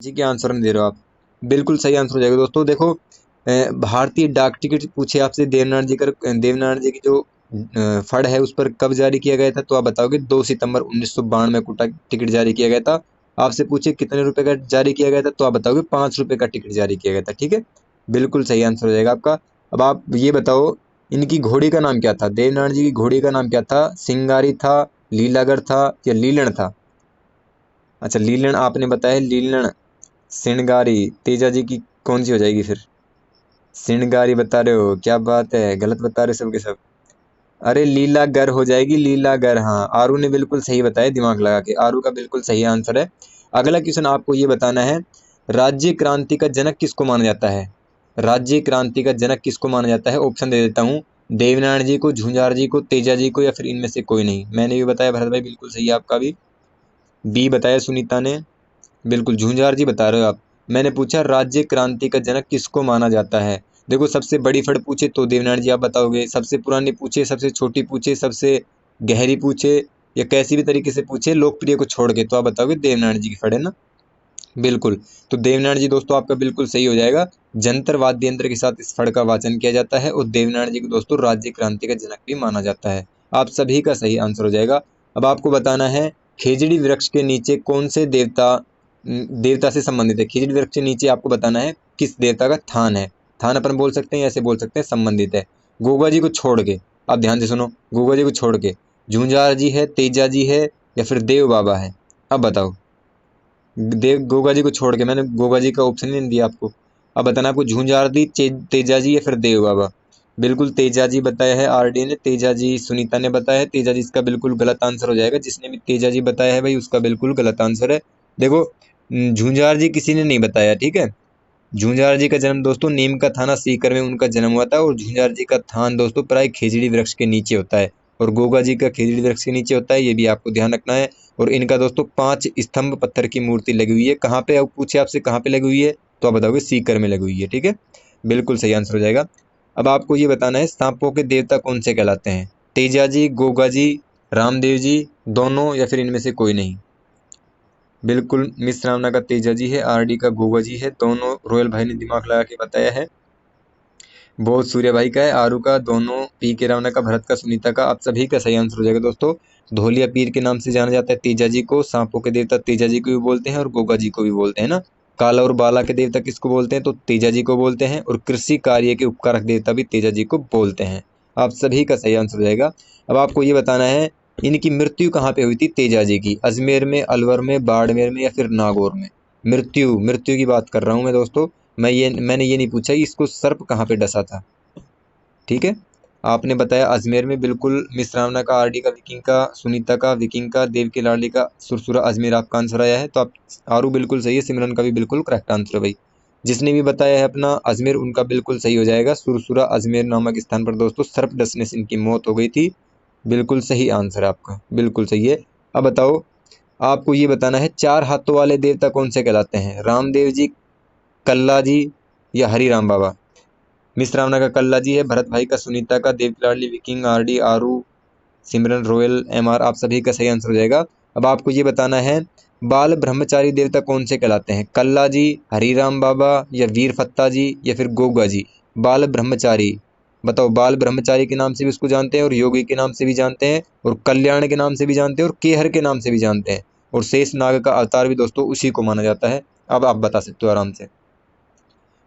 जी क्या आंसर नहीं दे रहे हो आप? बिल्कुल सही आंसर हो जाएगा दोस्तों। देखो भारतीय डाक टिकट पूछे आपसे, देवनारायण जी की जो फंड है उस पर कब जारी किया गया था, तो आप बताओगे 2 सितंबर 1992 को टिकट जारी किया गया था। आपसे पूछे कितने रुपए का जारी किया गया था, तो आप बताओगे 5 रुपए का टिकट जारी किया गया था। ठीक है, बिल्कुल सही आंसर हो जाएगा आपका। अब आप ये बताओ, इनकी घोड़ी का नाम क्या था? देवनारायण जी की घोड़ी का नाम क्या था? सिंगारी था, लीलागर था, या लीलन था? अच्छा लीलन आपने बताया, लीलन। सिणगारी तेजा जी की कौन सी हो जाएगी फिर? सिणगारी बता रहे हो? क्या बात है, गलत बता रहे सब के सब। अरे लीलागर हो जाएगी, लीलागर। हाँ, आरू ने बिल्कुल सही बताया, दिमाग लगा के। आरू का बिल्कुल सही आंसर है। अगला क्वेश्चन आपको ये बताना है, राज्य क्रांति का जनक किसको माना जाता है? राज्य क्रांति का जनक किसको माना जाता है? ऑप्शन दे देता हूँ, देवनारायण जी को, झुंझार जी को, तेजा जी को, या फिर इनमें से कोई नहीं। मैंने भी बताया भरत भाई, बिल्कुल सही है आपका भी। बी बताया सुनीता ने, बिल्कुल झुंझार जी बता रहे हो आप। मैंने पूछा राज्य क्रांति का जनक किसको माना जाता है। देखो सबसे बड़ी फड़ पूछे तो देवनारायण जी आप बताओगे, सबसे पुरानी पूछे, सबसे छोटी पूछे, सबसे गहरी पूछे, या कैसी भी तरीके से पूछे लोकप्रिय को छोड़ के, तो आप बताओगे देवनारायण जी की फड़ है ना। बिल्कुल। तो देवनारायण जी दोस्तों आपका बिल्कुल सही हो जाएगा। जंतर वाद्य यंत्र के साथ इस फड़ का वाचन किया जाता है, और देवनारायण जी को दोस्तों राज्य क्रांति का जनक भी माना जाता है। आप सभी का सही आंसर हो जाएगा। अब आपको बताना है, खेजड़ी वृक्ष के नीचे कौन से देवता से संबंधित है? खेजड़ी वृक्ष के नीचे आपको बताना है किस देवता का थान है। थान अपन बोल सकते हैं, ऐसे बोल सकते हैं संबंधित है। गोगा जी को छोड़ के, आप ध्यान से सुनो, गोगा जी को छोड़ के झुंझार जी है, तेजा जी है, या फिर देव बाबा है? अब बताओ। देव गोगा जी को छोड़ के, मैंने गोगा जी का ऑप्शन नहीं दिया आपको। अब बताना आपको, झुंझार जी, तेजा जी, या फिर देव बाबा। बिल्कुल तेजा जी बताया है आरडी ने, तेजा जी सुनीता ने बताया है। तेजा जी इसका बिल्कुल गलत आंसर हो जाएगा। जिसने भी तेजा जी बताया है भाई, उसका बिल्कुल गलत आंसर है। देखो झुंझार जी किसी ने नहीं बताया, ठीक है। झुंझार जी का जन्म दोस्तों नीम का थाना सीकर में उनका जन्म हुआ था, और झुंझार जी का थान दोस्तों प्राय खेजड़ी वृक्ष के नीचे होता है, और गोगा जी का खेजड़ी वृक्ष के नीचे होता है, ये भी आपको ध्यान रखना है। और इनका दोस्तों 5 स्तंभ पत्थर की मूर्ति लगी हुई है। कहाँ पे, अब पूछे आपसे कहाँ पे लगी हुई है, तो आप बताओगे सीकर में लगी हुई है। ठीक है, बिल्कुल सही आंसर हो जाएगा। अब आपको ये बताना है, सांपों के देवता कौन से कहलाते हैं? तेजा जी, गोगा जी, रामदेव जी, दोनों, या फिर इनमें से कोई नहीं? बिल्कुल मिस रावना का तेजा जी है, आरडी का गोगा जी है, दोनों रोयल भाई ने दिमाग लगा के बताया है। बोध सूर्य भाई का है, आरू का, दोनों पी के रावना का, भरत का, सुनीता का। आप सभी का सही आंसर हो जाएगा दोस्तों। धोलिया पीर के नाम से जाना जाता है तेजा जी को। सांपों के देवता तेजा जी को भी बोलते हैं, और गोगा जी को भी बोलते हैं ना। काला और बाला के देवता किसको बोलते हैं, तो तेजा जी को बोलते हैं, और कृषि कार्य के उपकारक देवता भी तेजा जी को बोलते हैं। आप सभी का सही आंसर हो जाएगा। अब आपको ये बताना है, इनकी मृत्यु कहाँ पे हुई थी तेजा जी की? अजमेर में, अलवर में, बाड़मेर में, या फिर नागौर में? मृत्यु की बात कर रहा हूं मैं दोस्तों। मैंने ये नहीं पूछा कि इसको सर्प कहाँ पे डसा था। ठीक है, आपने बताया अजमेर में, बिल्कुल मिसरावना का, आरडी का, विकिंग का, सुनीता का, विकिंग का, देव की लाडली का, सुरसुरा अजमेर आपका आंसर आया है। तो आप, आरू बिल्कुल सही है, सिमरन का भी बिल्कुल करेक्ट आंसर है भाई। जिसने भी बताया है अपना अजमेर, उनका बिल्कुल सही हो जाएगा। सुरसुरा अजमेर नामक स्थान पर दोस्तों सर्प डसने से इनकी मौत हो गई थी। बिल्कुल सही आंसर है आपका, बिल्कुल सही है। अब बताओ, आपको ये बताना है, 4 हाथों वाले देवता कौन से कहलाते हैं? रामदेव जी, कल्ला जी, या हरिराम बाबा? मिश्रावना का कल्ला जी है, भरत भाई का, सुनीता का, देव की लाडली विकिंग, आरडी, आरू, सिमरन, रोयल, एमआर, आप सभी का सही आंसर हो जाएगा। अब आपको ये बताना है, बाल ब्रह्मचारी देवता कौन से कहलाते हैं? कल्ला जी, हरिराम बाबा, या वीर फत्ता जी, या फिर गोगा जी? बाल ब्रह्मचारी, बताओ। बाल ब्रह्मचारी के नाम से भी उसको जानते हैं, और योगी के नाम से भी जानते हैं, और कल्याण के नाम से भी जानते हैं, और केहर के नाम से भी जानते हैं, और शेष नाग का अवतार भी दोस्तों उसी को माना जाता है। अब आप बता सकते हो आराम से।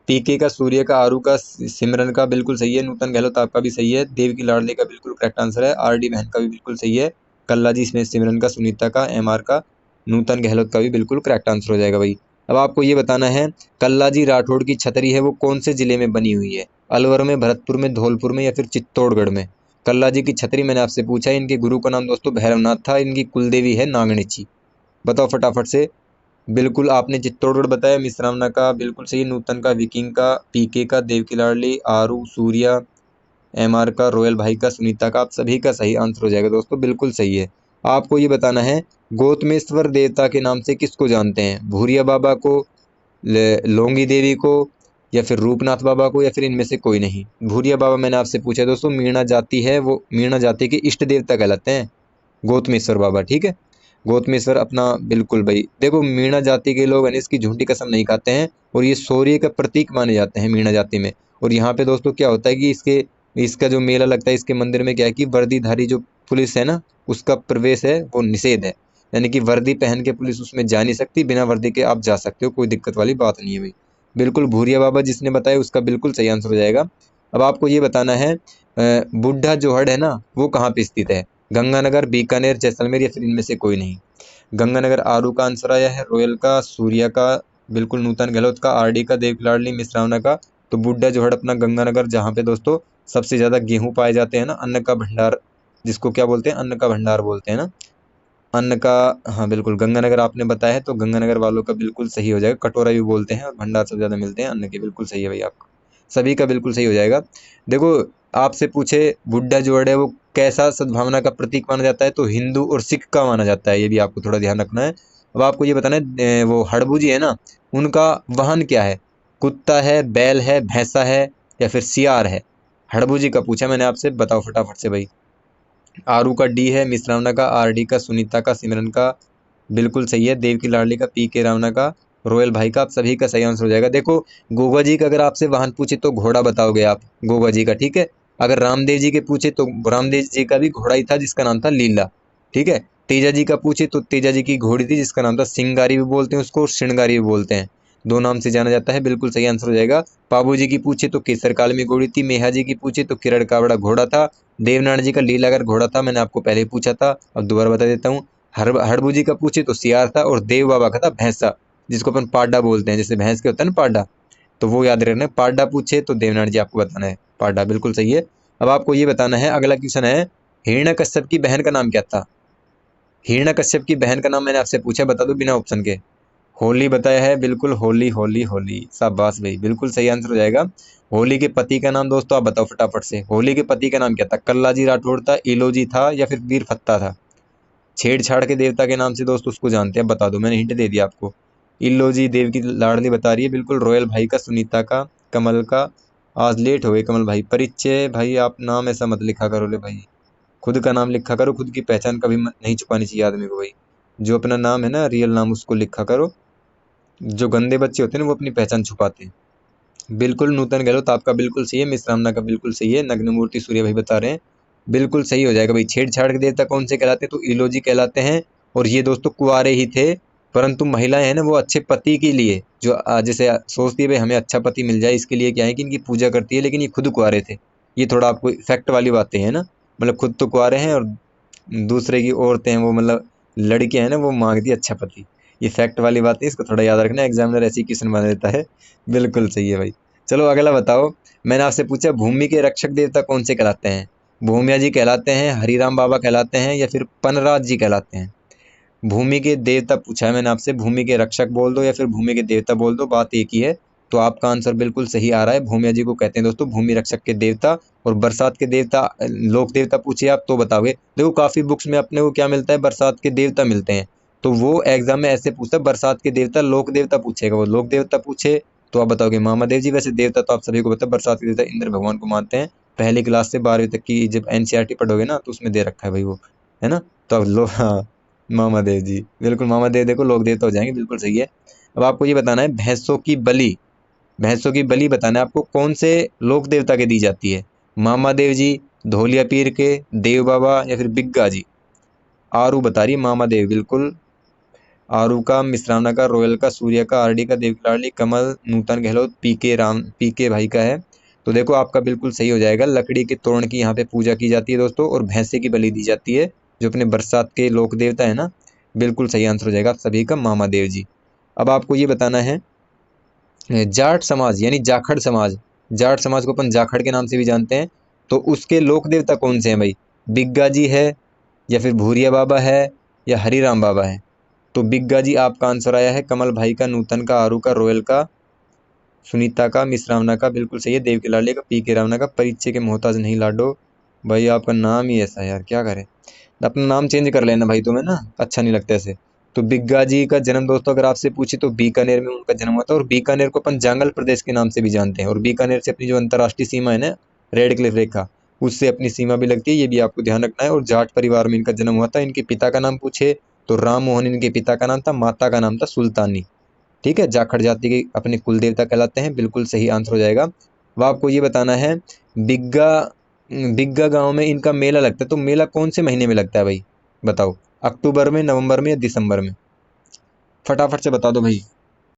पीके का, सूर्य का, आरू का, सिमरन का बिल्कुल सही है, नूतन गहलोत आपका भी सही है, देव की लाडली का बिल्कुल करेक्ट आंसर है, आरडी बहन का भी बिल्कुल सही है, कल्ला जी इसमें सिमरन का, सुनीता का, एमआर का, नूतन गहलोत का भी बिल्कुल करेक्ट आंसर हो जाएगा भाई। अब आपको ये बताना है, कल्ला जी राठौड़ की छतरी है वो कौन से जिले में बनी हुई है? अलवर में, भरतपुर में, धौलपुर में, या फिर चित्तौड़गढ़ में? कल्ला जी की छतरी मैंने आपसे पूछा है। इनके गुरु का नाम दोस्तों भैरवनाथ था, इनकी कुलदेवी है नागणिची। बताओ फटाफट से। बिल्कुल आपने चित्तौड़गढ़ बताया, मिश्रावना का बिल्कुल सही, नूतन का, विकिंग का, पीके का, देव की लाडली, आरू, सूर्या, एमआर का, रोयल भाई का, सुनीता का। आप सभी का सही आंसर हो जाएगा दोस्तों, बिल्कुल सही है। आपको ये बताना है, गौतमेश्वर देवता के नाम से किसको जानते हैं? भूरिया बाबा को, लोंगी देवी को, या फिर रूपनाथ बाबा को, या फिर इनमें से कोई नहीं? भूरिया बाबा मैंने आपसे पूछा दोस्तों, मीणा जाति है, वो मीणा जाति के इष्ट देवता कहलाते हैं, गौतमेश्वर बाबा। ठीक है, गौतमेश्वर अपना बिल्कुल भाई। देखो मीणा जाति के लोग है ना, इसकी झूठी कसम नहीं खाते हैं और ये शौर्य का प्रतीक माने जाते हैं मीणा जाति में। और यहाँ पे दोस्तों क्या होता है कि इसका जो मेला लगता है इसके मंदिर में, क्या है कि वर्दीधारी जो पुलिस है ना, उसका प्रवेश है वो निषेध है। यानी कि वर्दी पहन के पुलिस उसमें जा नहीं सकती, बिना वर्दी के आप जा सकते हो, कोई दिक्कत वाली बात नहीं है भाई। बिल्कुल भूरिया बाबा जिसने बताया उसका बिल्कुल सही आंसर हो जाएगा। अब आपको ये बताना है बुढ़ा जोहड़ है ना वो कहाँ पे स्थित है? गंगानगर, बीकानेर, जैसलमेर या फिर इनमें से कोई नहीं? गंगानगर आरू का आंसर आया है, रोयल का, सूर्या का, बिल्कुल नूतन गहलोत का, आरडी का, देव की लाडली मिश्रावना का। तो बुड्ढा जोहड़ अपना गंगानगर, जहाँ पे दोस्तों सबसे ज्यादा गेहूं पाए जाते हैं ना, अन्न का भंडार जिसको क्या बोलते हैं, अन्न का भंडार बोलते हैं ना, अन्न का। हाँ बिल्कुल गंगानगर आपने बताया है, तो गंगानगर वालों का बिल्कुल सही हो जाएगा। कटोरा भी बोलते हैं और भंडार सबसे ज्यादा मिलते हैं अन्न के। बिल्कुल सही है भाई, आपका सभी का बिल्कुल सही हो जाएगा। देखो आपसे पूछे बुड्ढा जोड़ है वो कैसा सद्भावना का प्रतीक माना जाता है, तो हिंदू और सिख का माना जाता है, ये भी आपको थोड़ा ध्यान रखना है। अब आपको ये बताना है वो हड़बू जी है ना, उनका वाहन क्या है? कुत्ता है, बैल है, भैंसा है या फिर सियार है? हड़बू जी का पूछा मैंने आपसे, बताओ फटाफट से भाई। आरू का डी है, मिश्रावना का, आरडी का, सुनीता का, सिमरन का, बिल्कुल सही है, देव की लाडली का, पी के रावना का, रोयल भाई का। आप सभी का सही आंसर हो जाएगा। देखो गोगा जी का अगर आपसे वाहन पूछे तो घोड़ा बताओगे आप, गोगा जी का, ठीक है। अगर रामदेव जी के पूछे तो रामदेव जी का भी घोड़ा ही था जिसका नाम था लीला, ठीक है। तेजा जी का पूछे तो तेजा जी की घोड़ी थी जिसका नाम था सिंगारी भी बोलते हैं उसको, और श्रृंगारी भी बोलते हैं, दो नाम से जाना जाता है। बिल्कुल सही आंसर हो जाएगा। पाबू जी की पूछे तो केसर काल में घोड़ी थी, मेहा जी की पूछे तो किरण का बड़ा घोड़ा था, देवनारायण जी का लीलागर घोड़ा था, मैंने आपको पहले ही पूछा था, अब दोबारा बता देता हूँ। हड़बू जी का पूछे तो सियार था, और देव बाबा का था भैंसा, जिसको अपन पाडा बोलते हैं, जैसे भैंस के होता है ना पाडा, तो वो याद रखना है। पाडा पूछे तो देवनारायण जी आपको बताना है पाडा, बिल्कुल सही है। अब आपको ये बताना है, अगला क्वेश्चन है, हिरण्यकश्यप की बहन का नाम क्या था? हिरण्यकश्यप की बहन का नाम मैंने आपसे पूछा, बता दो बिना ऑप्शन के। होली बताया है, बिल्कुल होली होली होली, शाबाश भाई, बिल्कुल सही आंसर हो जाएगा। होली के पति का नाम दोस्तों आप बताओ फटाफट से, होली के पति का नाम क्या था? कल्लाजी राठौड़ था, इलोजी था या फिर वीर फत्ता था? छेड़छाड़ के देवता के नाम से दोस्त उसको जानते हैं, बता दो, मैंने हिंट दे दिया आपको। इल्लोजी, देव की लाडली बता रही है, बिल्कुल रोयल भाई का, सुनीता का, कमल का। आज लेट हो गए कमल भाई। परिचय भाई आप नाम ऐसा मत लिखा करो ले भाई, खुद का नाम लिखा करो, खुद की पहचान कभी नहीं छुपानी चाहिए आदमी को भाई। जो अपना नाम है ना, रियल नाम, उसको लिखा करो। जो गंदे बच्चे होते हैं ना वो अपनी पहचान छुपाते हैं। बिल्कुल नूतन गहलोत आपका बिल्कुल सही है, मिश्रामना का बिल्कुल सही है, नग्नमूर्ति सूर्य भाई बता रहे हैं, बिल्कुल सही हो जाएगा भाई। छेड़छाड़ के देवता कौन से कहलाते हैं? तो इलोजी कहलाते हैं। और ये दोस्तों कुंवारे ही थे, परंतु महिलाएं हैं ना वो अच्छे पति के लिए, जो जैसे सोचती है भाई हमें अच्छा पति मिल जाए, इसके लिए क्या है कि इनकी पूजा करती है, लेकिन ये खुद कुंवारे थे। ये थोड़ा आपको फैक्ट वाली बातें हैं ना, मतलब खुद तो कुंवारे हैं और दूसरे की औरतें हैं वो, मतलब लड़कियां हैं ना वो मांगती है अच्छा पति। ये फैक्ट वाली बात है, इसको थोड़ा याद रखना, एग्जामिनर ऐसी क्वेश्चन बना देता है। बिल्कुल सही है भाई। चलो अगला बताओ। मैंने आपसे पूछा भूमि के रक्षक देवता कौन से कहलाते हैं? भूमिया जी कहलाते हैं, हरिराम बाबा कहलाते हैं या फिर पनराज जी कहलाते हैं? भूमि के देवता पूछा है मैंने आपसे, भूमि के रक्षक बोल दो या फिर भूमि के देवता बोल दो, बात एक ही है। तो आपका आंसर बिल्कुल सही आ रहा है, भूमिया जी को कहते हैं दोस्तों भूमि रक्षक के देवता। और बरसात के देवता, लोक देवता पूछिए आप तो बताओगे। देखो काफी बुक्स में अपने को क्या मिलता है, बरसात के देवता मिलते हैं, तो वो एग्जाम में ऐसे पूछता है बरसात के देवता, लोक देवता पूछेगा, वो लोक देवता पूछे तो आप बताओगे मामादेव जी। वैसे देवता तो आप सभी को पता है, बरसात के देवता इंद्र भगवान को मानते हैं। पहली क्लास से 12वीं तक की जब एनसीईआरटी पढ़ोगे ना तो उसमें दे रखा है भाई वो, है ना। तो अब लो, हाँ मामादेव जी, बिल्कुल मामादेव देखो लोक देवता हो जाएंगे, बिल्कुल सही है। अब आपको ये बताना है भैंसों की बलि, भैंसों की बलि बताना है आपको कौन से लोक देवता के दी जाती है? मामादेव जी, धोलिया पीर के, देव बाबा या फिर बिग्गा जी? आरू बता रही है मामादेव, बिल्कुल आरू का, मिश्रावना का, रोयल का, सूर्य का, आरडी का, देव की लाडली, कमल, नूतन गहलोत, पीके भाई का है। तो देखो आपका बिल्कुल सही हो जाएगा। लकड़ी के तोरण की यहाँ पे पूजा की जाती है दोस्तों, और भैंसे की बलि दी जाती है, जो अपने बरसात के लोक देवता है ना। बिल्कुल सही आंसर हो जाएगा आप सभी का, मामादेव जी। अब आपको ये बताना है जाट समाज यानी जाखड़ समाज, जाट समाज को अपन जाखड़ के नाम से भी जानते हैं, तो उसके लोक देवता कौन से हैं भाई? बिग्गा जी है या फिर भूरिया बाबा है या हरिराम बाबा है? तो बिग्गा जी आपका आंसर आया है, कमल भाई का, नूतन का, आरू का, रोयल का, सुनीता का, मिश्रावना का, बिल्कुल सही है, देव के लाडले का, पी के रावना का, परिचय के मोहताज नहीं लाडो। भाई आपका नाम ही ऐसा है यार, क्या करें। अपना नाम चेंज कर लेना भाई, तुम्हें ना अच्छा नहीं लगता ऐसे। तो बिग्गा जी का जन्म दोस्तों अगर आपसे पूछे तो बीकानेर में उनका जन्म हुआ था, और बीकानेर को अपन जंगल प्रदेश के नाम से भी जानते हैं, और बीकानेर से अपनी जो अंतर्राष्ट्रीय सीमा है ना, रेड क्लिफ रेखा, उससे अपनी सीमा भी लगती है, ये भी आपको ध्यान रखना है। और जाट परिवार में इनका जन्म हुआ था। इनके पिता का नाम पूछे तो राम मोहन इनके पिता का नाम था, माता का नाम था सुल्तानी। ठीक है, जाखड़ जाति के अपने कुल देवता कहलाते हैं। बिल्कुल सही आंसर हो जाएगा। अब आपको ये बताना है, बिग्गा बिग्गा गांव में इनका मेला लगता है, तो मेला कौन से महीने में लगता है भाई? बताओ, अक्टूबर में, नवंबर में या दिसंबर में? फटाफट से बता दो भाई।